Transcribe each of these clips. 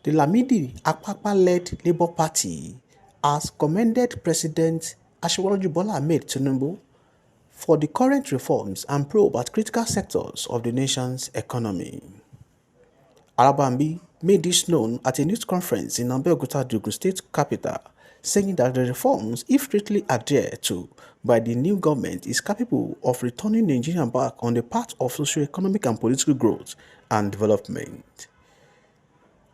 The Lamidi Apapa-led Labour Party has commended President Asiwaju Bola Ahmed Tinubu for the current reforms and probe at critical sectors of the nation's economy. Apampa made this known at a news conference in Abeokuta, the Ogun State capital, saying that the reforms, if strictly adhered to by the new government, is capable of returning Nigeria back on the path of socio-economic and political growth and development.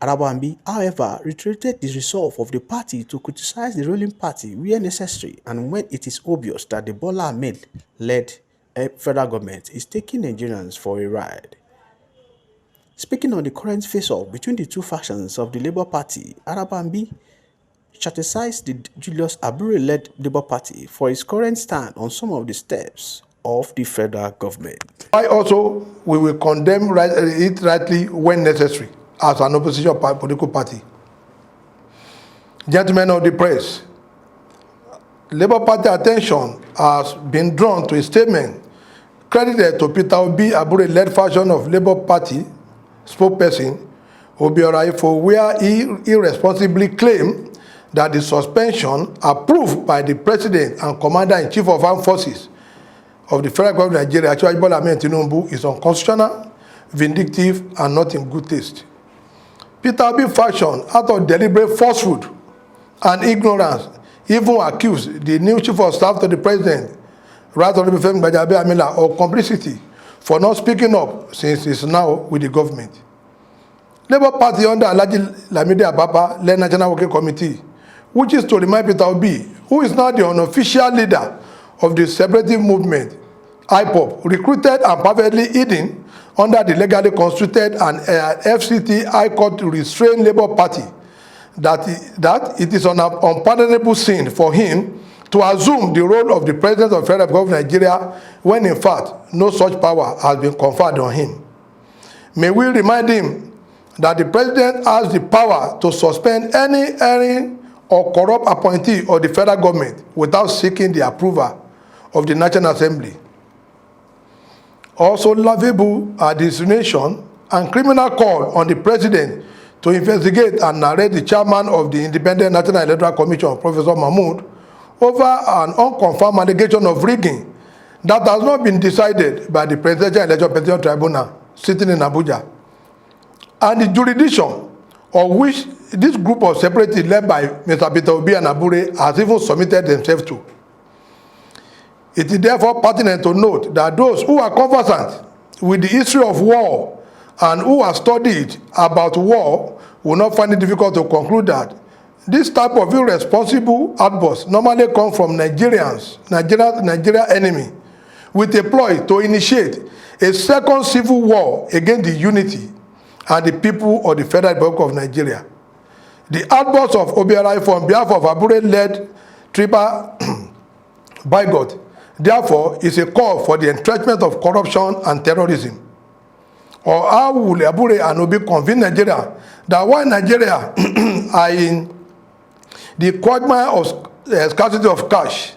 Apampa, however, reiterated the resolve of the party to criticize the ruling party where necessary and when it is obvious that the Bola Ahmed-led federal government is taking Nigerians for a ride. Speaking on the current face-off between the two factions of the Labour Party, Apampa criticized the Julius Abure-led Labour Party for its current stand on some of the steps of the federal government. We will condemn it rightly when necessary as an opposition political party. Gentlemen of the press, Labour Party attention has been drawn to a statement credited to Peter Obi Abure-led faction of Labour Party spokesperson Obiorah, where he irresponsibly claimed that the suspension approved by the President and Commander-in-Chief of Armed Forces of the Federal Government of Nigeria, Asiwaju Bola Ahmed Tinubu, is unconstitutional, vindictive, and not in good taste. Peter Obi faction, out of deliberate falsehood and ignorance, even accused the new Chief of Staff to the President, Right Honorable Femi Gbajabiamila, of complicity for not speaking up since he is now with the government. Labour Party under Alhaji Lamidi Apapa led National Working Committee, which is to remind Peter Obi, who is now the unofficial leader of the separative movement, IPOB, recruited and perfectly hidden under the legally constituted and FCT High Court to restrain Labour Party, that it is an unpardonable sin for him to assume the role of the President of the Federal Government of Nigeria when in fact no such power has been conferred on him. May we remind him that the President has the power to suspend any erring or corrupt appointee of the federal government without seeking the approval of the National Assembly. Also laughable are the insinuation and criminal call on the President to investigate and narrate the chairman of the Independent National Electoral Commission, Professor Mahmood, over an unconfirmed allegation of rigging that has not been decided by the Presidential Election Petition Tribunal sitting in Abuja, and the jurisdiction of which this group of separatists led by Mr. Peter Obi and Abure has even submitted themselves to. It is therefore pertinent to note that those who are conversant with the history of war and who have studied about war will not find it difficult to conclude that this type of irresponsible outburst normally comes from Nigeria's enemy, with a ploy to initiate a second civil war against the unity and the people of the Federal Republic of Nigeria. The outburst of Obiorah on behalf of Abure-led triple bigot, therefore, is a call for the entrenchment of corruption and terrorism. Or how will Abure and Obi convince Nigeria that while Nigeria are in the quagmire of scarcity of cash,